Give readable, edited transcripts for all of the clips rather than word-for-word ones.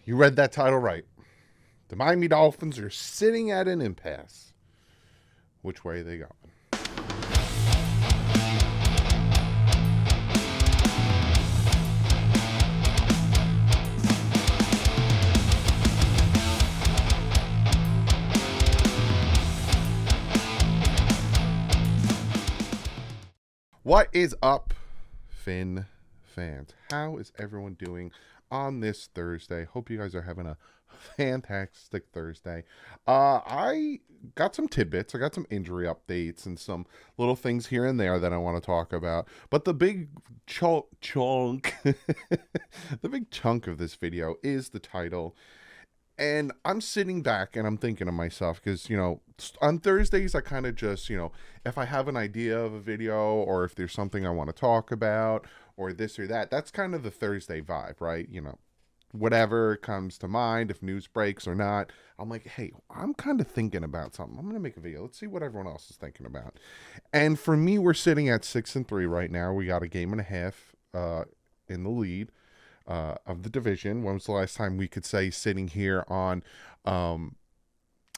You read that title right. The Miami Dolphins are sitting at an impasse. Which way are they going? What is up, Finn fans? How is everyone doing on this Thursday? Hope you guys are having a fantastic Thursday. I got some tidbits. I got some injury updates and some little things here and there that I want to talk about. But the big chunk, the big chunk of this video is the title. And I'm sitting back and I'm thinking to myself, because, on Thursdays, I kind of just, if I have an idea of a video or if there's something I want to talk about or this or that, that's kind of the Thursday vibe, right? Whatever comes to mind, if news breaks or not, I'm like, hey, I'm kind of thinking about something. I'm going to make a video. Let's see what everyone else is thinking about. And for me, we're sitting at 6-3 right now. We got a game and a half in the lead. Of the division. When was the last time we could say sitting here on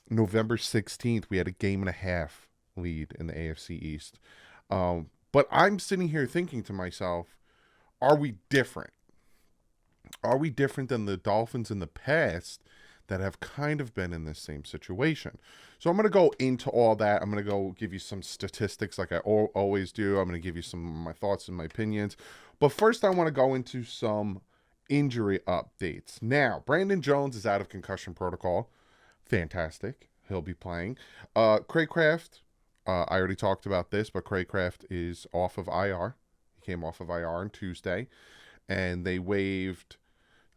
November 16th, we had a game and a half lead in the AFC East. But I'm sitting here thinking to myself, are we different? Are we different than the Dolphins in the past that have kind of been in this same situation? So I'm going to go into all that. I'm going to go give you some statistics like I always do. I'm going to give you some of my thoughts and my opinions. But first, I want to go into some injury updates. Now, Brandon Jones is out of concussion protocol. Fantastic. He'll be playing. Craycraft, I already talked about this, but Craycraft is off of IR. He came off of IR on Tuesday, and they waived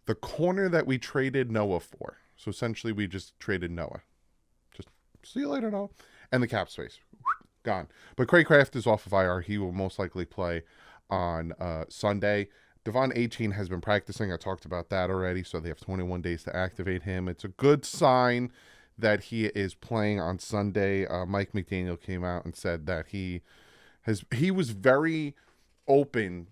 the corner that we traded Noah for. So essentially, we just traded Noah. Just see you later, Noah. And the cap space. Gone. But Craycraft is off of IR. He will most likely play on Sunday. Devon 18 has been practicing. I talked about that already, so they have 21 days to activate him. It's a good sign that he is playing on Sunday. Mike McDaniel came out and said that he was very open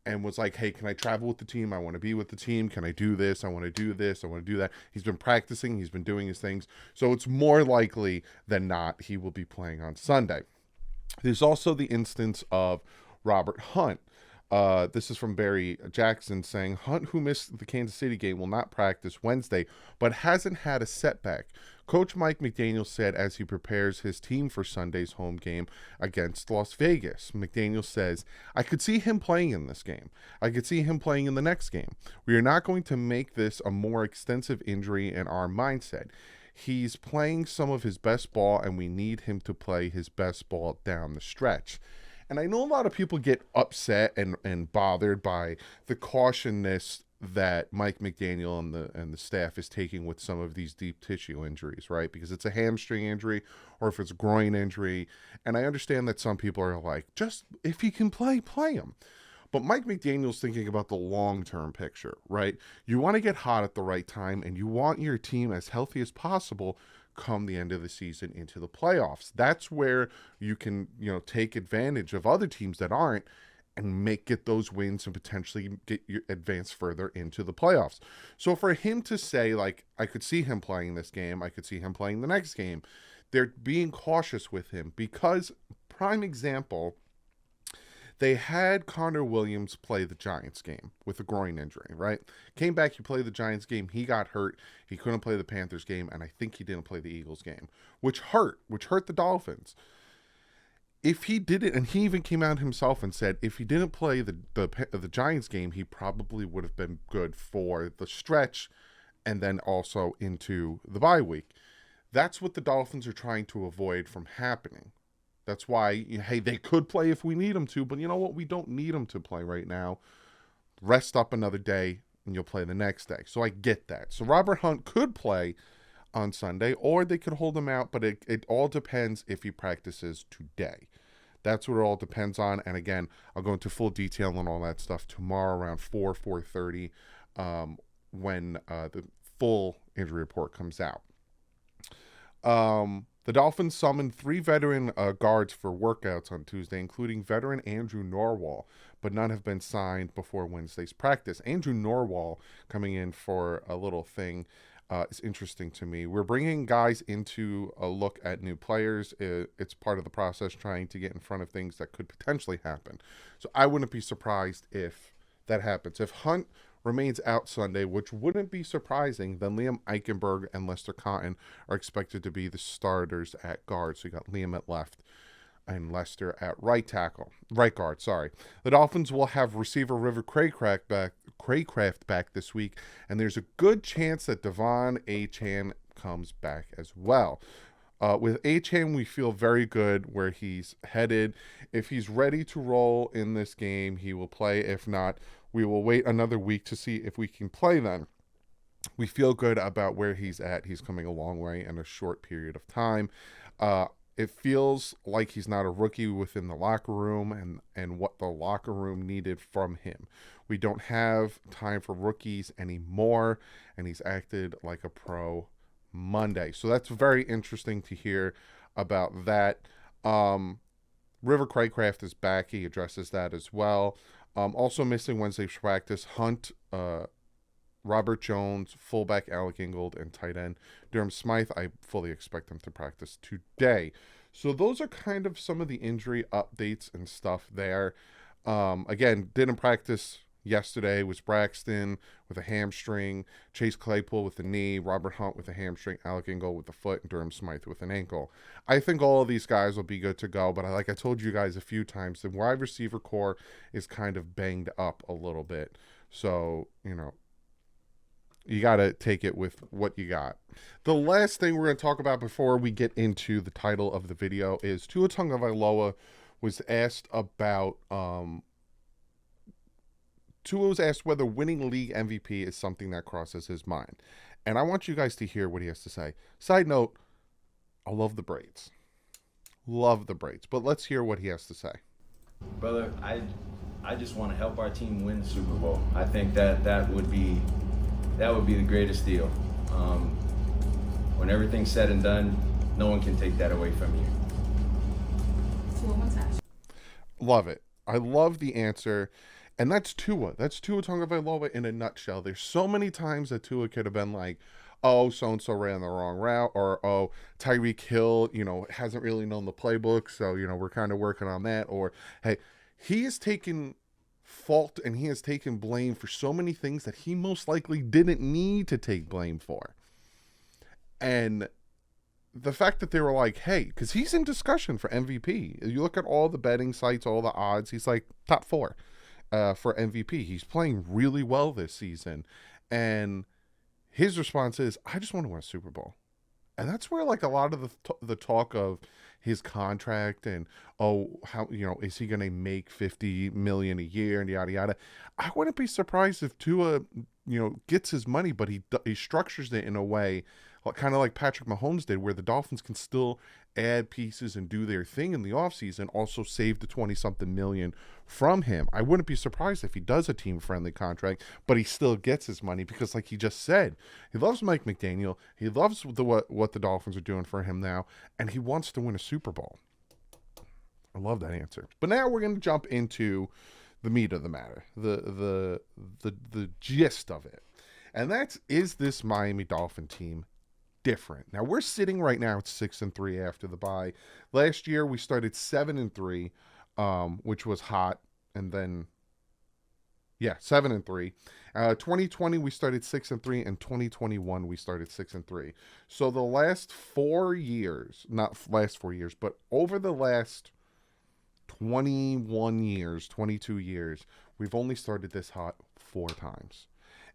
and was like, hey, can I travel with the team? I want to be with the team. Can I do this? I want to do this. I want to do that. He's been practicing. He's been doing his things. So it's more likely than not he will be playing on Sunday. There's also the instance of Robert Hunt. This is from Barry Jackson saying, Hunt, who missed the Kansas City game, will not practice Wednesday, but hasn't had a setback. Coach Mike McDaniel said as he prepares his team for Sunday's home game against Las Vegas. McDaniel says, I could see him playing in this game. I could see him playing in the next game. We are not going to make this a more extensive injury in our mindset. He's playing some of his best ball, and we need him to play his best ball down the stretch. And I know a lot of people get upset and bothered by the cautiousness that Mike McDaniel and the staff is taking with some of these deep tissue injuries, right? Because it's a hamstring injury or if it's a groin injury. And I understand that some people are like, just if he can play him. But Mike McDaniel's thinking about the long-term picture, right? You want to get hot at the right time, and you want your team as healthy as possible come the end of the season into the playoffs. That's where you can, take advantage of other teams that aren't and get those wins and potentially get you advance further into the playoffs. So for him to say, like, I could see him playing this game, I could see him playing the next game, they're being cautious with him because, prime example, they had Connor Williams play the Giants game with a groin injury, right? Came back, he played the Giants game. He got hurt. He couldn't play the Panthers game, and I think he didn't play the Eagles game, which hurt the Dolphins. If he didn't, and he even came out himself and said, if he didn't play the Giants game, he probably would have been good for the stretch and then also into the bye week. That's what the Dolphins are trying to avoid from happening. That's why, hey, they could play if we need them to, but you know what? We don't need them to play right now. Rest up another day, and you'll play the next day. So I get that. So Robert Hunt could play on Sunday, or they could hold him out, but it all depends if he practices today. That's what it all depends on. And again, I'll go into full detail on all that stuff tomorrow around 4:30 when the full injury report comes out. The The Dolphins summoned 3 veteran guards for workouts on Tuesday, including veteran Andrew Norwell, but none have been signed before Wednesday's practice. Andrew Norwell coming in for a little thing is interesting to me. We're bringing guys into a look at new players. It's part of the process, trying to get in front of things that could potentially happen. So I wouldn't be surprised if that happens. If Hunt remains out Sunday, which wouldn't be surprising, then Liam Eichenberg and Lester Cotton are expected to be the starters at guard. So you got Liam at left and Lester at right guard. Sorry. The Dolphins will have receiver River Craycraft back this week, and there's a good chance that Devon Achane comes back as well. With Achane, we feel very good where he's headed. If he's ready to roll in this game, he will play. If not, we will wait another week to see if we can play then. We feel good about where he's at. He's coming a long way in a short period of time. It feels like he's not a rookie within the locker room and what the locker room needed from him. We don't have time for rookies anymore, and he's acted like a pro Monday. So that's very interesting to hear about that. River Craycraft is back. He addresses that as well. Also missing Wednesday's practice, Hunt, Robert Jones, fullback Alec Ingold, and tight end Durham Smythe. I fully expect him to practice today. So those are kind of some of the injury updates and stuff there. Again, didn't practice yesterday was Braxton with a hamstring, Chase Claypool with a knee, Robert Hunt with a hamstring, Alec Ingold with a foot, and Durham Smythe with an ankle. I think all of these guys will be good to go, but like I told you guys a few times, the wide receiver core is kind of banged up a little bit. So, you got to take it with what you got. The last thing we're going to talk about before we get into the title of the video is Tua Tagovailoa was asked about Tua was asked whether winning league MVP is something that crosses his mind. And I want you guys to hear what he has to say. Side note, I love the braids. Love the braids. But let's hear what he has to say. Brother, I just want to help our team win the Super Bowl. I think that would be the greatest deal. When everything's said and done, no one can take that away from you. Love it. I love the answer. And that's Tua. That's Tua Tagovailoa in a nutshell. There's so many times that Tua could have been like, oh, so-and-so ran the wrong route, or, oh, Tyreek Hill, hasn't really known the playbook, so, we're kind of working on that. Or, hey, he has taken fault and he has taken blame for so many things that he most likely didn't need to take blame for. And the fact that they were like, hey, because he's in discussion for MVP. You look at all the betting sites, all the odds, he's like top 4. For MVP. He's playing really well this season. And his response is, I just want to win a Super Bowl. And that's where like a lot of the talk of his contract and, oh, how, is he going to make $50 million a year and yada, yada. I wouldn't be surprised if Tua, gets his money, but he structures it in a way kind of like Patrick Mahomes did, where the Dolphins can still add pieces and do their thing in the offseason, also save the 20-something million from him. I wouldn't be surprised if he does a team-friendly contract, but he still gets his money because, like he just said, he loves Mike McDaniel, he loves what the Dolphins are doing for him now, and he wants to win a Super Bowl. I love that answer. But now we're going to jump into the meat of the matter, the gist of it. And is this Miami Dolphin team different? Now we're sitting right now at 6-3 after the bye. Last year we started 7-3, which was hot, and then 7-3. 2020 we started 6-3, and 2021 we started 6-3. So the last 4 years, not last 4 years, but over the last 21 years, 22 years, we've only started this hot 4 times.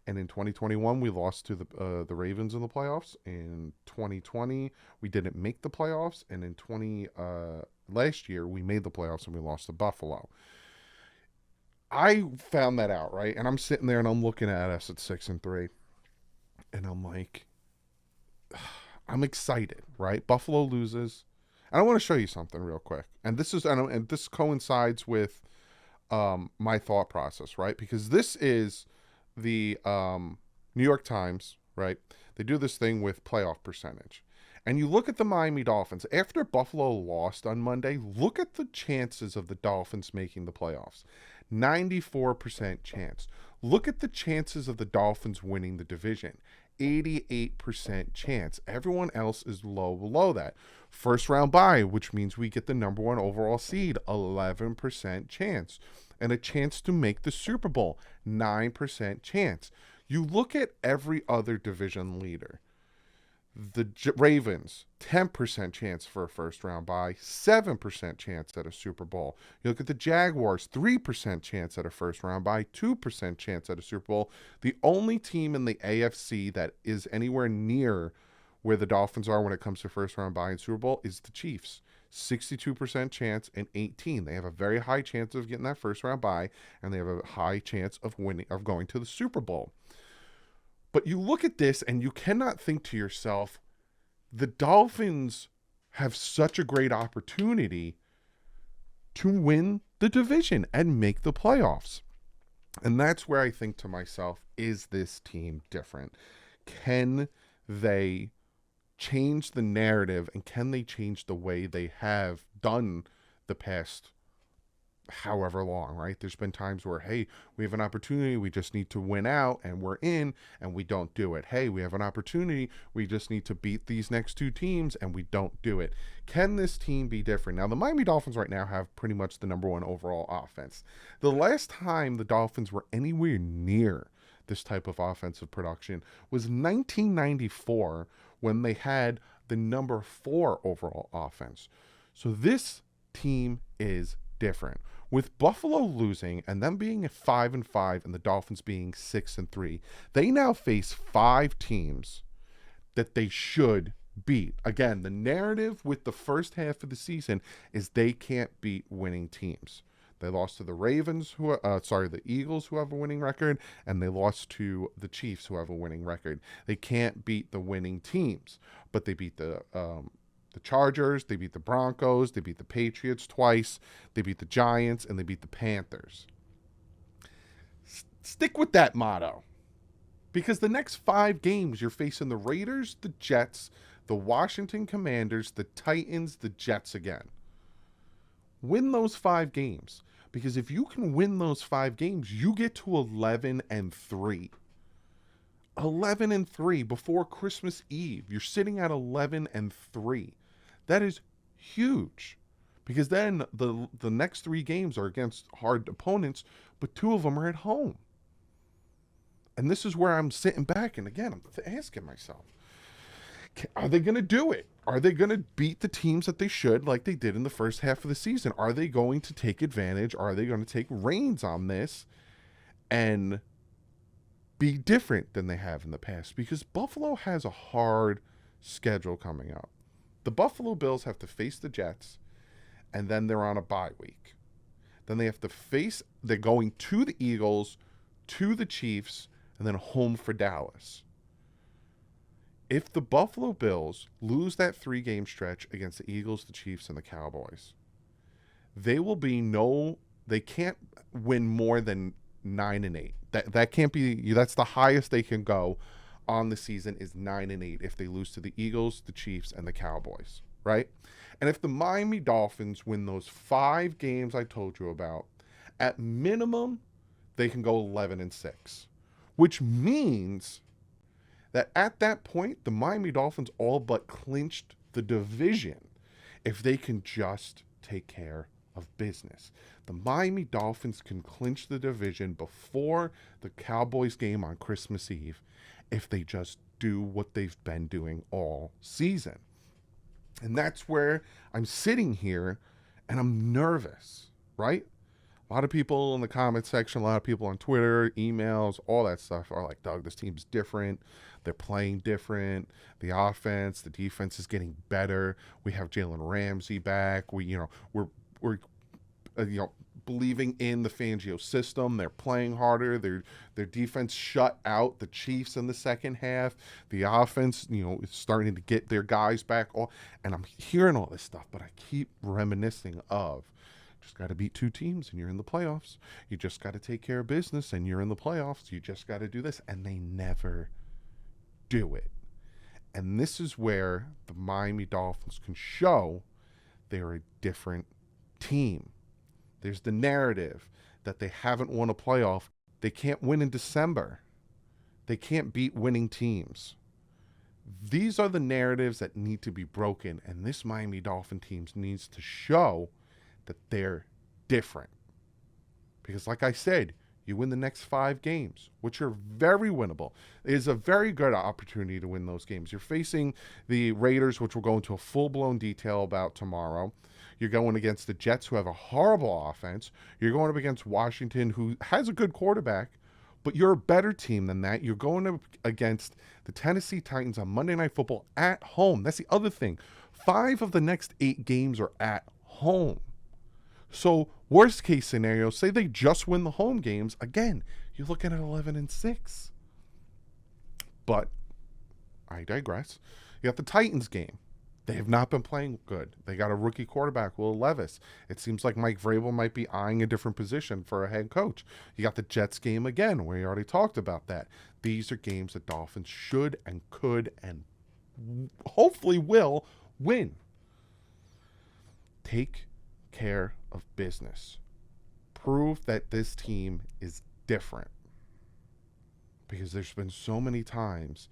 And in 2021, we lost to the Ravens in the playoffs. In 2020, we didn't make the playoffs. And in last year, we made the playoffs and we lost to Buffalo. I found that out, right? And I'm sitting there and I'm looking at us at 6-3. And I'm like, I'm excited, right? Buffalo loses. And I want to show you something real quick. And this coincides with my thought process, right? Because this is the New York Times, right? They do this thing with playoff percentage. And you look at the Miami Dolphins. After Buffalo lost on Monday, look at the chances of the Dolphins making the playoffs. 94% chance. Look at the chances of the Dolphins winning the division. 88% chance. Everyone else is low below that. First round bye, which means we get the number one overall seed, 11% chance. And a chance to make the Super Bowl, 9% chance. You look at every other division leader. The Ravens, 10% chance for a first round bye, 7% chance at a Super Bowl. You look at the Jaguars, 3% chance at a first round bye, 2% chance at a Super Bowl. The only team in the AFC that is anywhere near where the Dolphins are when it comes to first round bye and Super Bowl is the Chiefs. 62% chance and 18. They have a very high chance of getting that first round bye, and they have a high chance of going to the Super Bowl. But you look at this and you cannot think to yourself, the Dolphins have such a great opportunity to win the division and make the playoffs. And that's where I think to myself, is this team different? Can they change the narrative, and can they change the way they have done the past however long, right? There's been times where, hey, we have an opportunity, we just need to win out and we're in, and we don't do it. Hey, we have an opportunity, we just need to beat these next two teams, and we don't do it. Can this team be different? Now, the Miami Dolphins right now have pretty much the number one overall offense. The last time the Dolphins were anywhere near this type of offensive production was 1994, when they had the number 4 overall offense. So this team is different. With Buffalo losing and them being at 5-5 and the Dolphins being 6-3, they now face 5 teams that they should beat. Again, the narrative with the first half of the season is they can't beat winning teams. They lost to the Ravens, the Eagles, who have a winning record, and they lost to the Chiefs, who have a winning record. They can't beat the winning teams, but they beat the Chargers, they beat the Broncos, they beat the Patriots twice, they beat the Giants, and they beat the Panthers. Stick with that motto, because the next 5 games you're facing the Raiders, the Jets, the Washington Commanders, the Titans, the Jets again. Win those 5 games, because if you can win those 5 games, you get to 11-3. 11-3 before Christmas Eve. You're sitting at 11-3. That is huge, because then the next 3 games are against hard opponents, but 2 of them are at home. And this is where I'm sitting back, and again, I'm asking myself, are they going to do it? Are they going to beat the teams that they should, like they did in the first half of the season? Are they going to take advantage? Are they going to take reins on this and be different than they have in the past? Because Buffalo has a hard schedule coming up. The Buffalo Bills have to face the Jets, and then they're on a bye week. Then they're going to the Eagles, to the Chiefs, and then home for Dallas. If the Buffalo Bills lose that 3-game stretch against the Eagles, the Chiefs, and the Cowboys, they can't win more than 9-8. That can't be. That's the highest they can go on the season, is 9-8 if they lose to the Eagles, the Chiefs, and the Cowboys, right? And if the Miami Dolphins win those 5 games I told you about, at minimum, they can go 11-6, which means that at that point, the Miami Dolphins all but clinched the division if they can just take care of business. The Miami Dolphins can clinch the division before the Cowboys game on Christmas Eve if they just do what they've been doing all season. And that's where I'm sitting here and I'm nervous, right? A lot of people in the comment section, a lot of people on Twitter, emails, all that stuff are like, Doug, this team's different. They're playing different. The offense, the defense is getting better. We have Jalen Ramsey back. We're believing in the Fangio system. They're playing harder. Their defense shut out the Chiefs in the second half. The offense, is starting to get their guys back. And I'm hearing all this stuff, but I keep reminiscing of, just got to beat 2 teams and you're in the playoffs. You just got to take care of business and you're in the playoffs. You just got to do this. And they never do it. And this is where the Miami Dolphins can show they're a different team. There's the narrative that they haven't won a playoff. They can't win in December. They can't beat winning teams. These are the narratives that need to be broken, and this Miami Dolphin team needs to show that they're different. Because like I said, you win the next 5 games, which are very winnable. It is a very good opportunity to win those games. You're facing the Raiders, which we'll go into a full-blown detail about tomorrow. You're going against the Jets, who have a horrible offense. You're going up against Washington, who has a good quarterback, but you're a better team than that. You're going up against the Tennessee Titans on Monday Night Football at home. That's the other thing. 5 of the next 8 games are at home. So worst case scenario, say they just win the home games. Again, you're looking at 11-6. But I digress. You got the Titans game. They have not been playing good. They got a rookie quarterback, Will Levis. It seems like Mike Vrabel might be eyeing a different position for a head coach. You got the Jets game again, where you already talked about that. These are games that Dolphins should and could and hopefully will win. Take care of business. Prove that this team is different. Because there's been so many times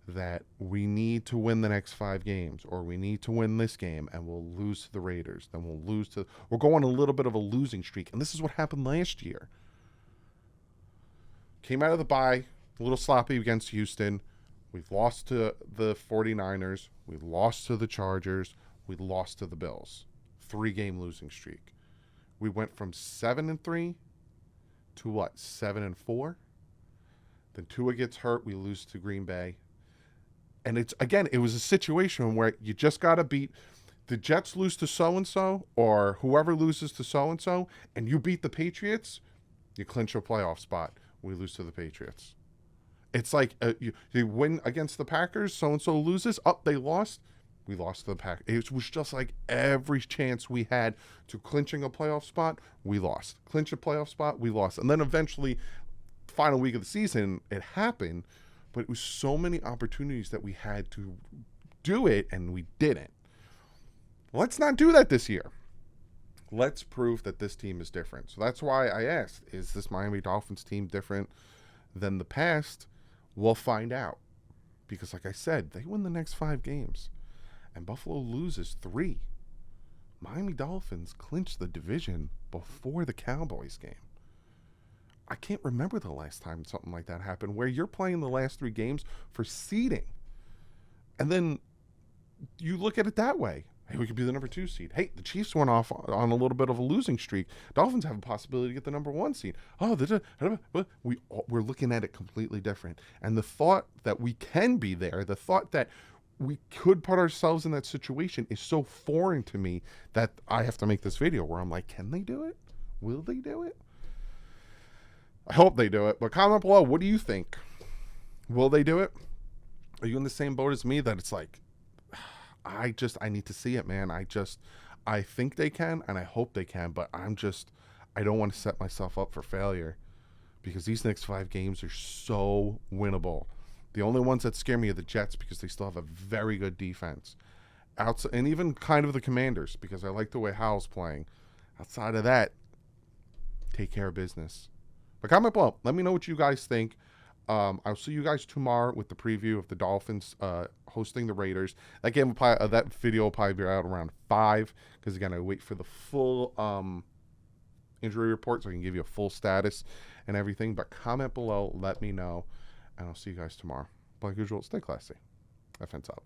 that we need to win the next 5 games, or we need to win this game and we'll lose to the Raiders. Then we're going a little bit of a losing streak. And this is what happened last year. Came out of the bye, a little sloppy against Houston. We've lost to the 49ers. We lost to the Chargers. We lost to the Bills. 3-game losing streak. We went from 7-3 to what? 7-4. Then Tua gets hurt. We lose to Green Bay. And it was a situation where you just got to beat the Jets, lose to so-and-so, or whoever loses to so-and-so, and you beat the Patriots, you clinch a playoff spot. We lose to the Patriots. It's like you win against the Packers, so-and-so loses. They lost. We lost to the Packers. It was just like every chance we had to clinching a playoff spot, we lost. Clinch a playoff spot, we lost. And then eventually, final week of the season, it happened. But it was so many opportunities that we had to do it, and we didn't. Let's not do that this year. Let's prove that this team is different. So that's why I asked, is this Miami Dolphins team different than the past? We'll find out. Because like I said, they win the next 5 games, and Buffalo loses 3. Miami Dolphins clinched the division before the Cowboys game. I can't remember the last time something like that happened, where you're playing the last 3 games for seeding. And then you look at it that way. Hey, we could be the number 2 seed. Hey, the Chiefs went off on a little bit of a losing streak. Dolphins have a possibility to get the number 1 seed. We're looking at it completely different. And the thought that we can be there, the thought that we could put ourselves in that situation is so foreign to me that I have to make this video where I'm like, can they do it? Will they do it? I hope they do it, but comment below. What do you think? Will they do it? Are you in the same boat as me that it's like, I need to see it, man. I think they can, and I hope they can, but I don't want to set myself up for failure, because these next 5 games are so winnable. The only ones that scare me are the Jets, because they still have a very good defense. And even kind of the Commanders, because I like the way Howell's playing. Outside of that, take care of business. But comment below. Let me know what you guys think. I'll see you guys tomorrow with the preview of the Dolphins hosting the Raiders. That video will probably be out around 5, because again, I wait for the full injury report so I can give you a full status and everything. But comment below, let me know, and I'll see you guys tomorrow. Like usual, stay classy. FN's out.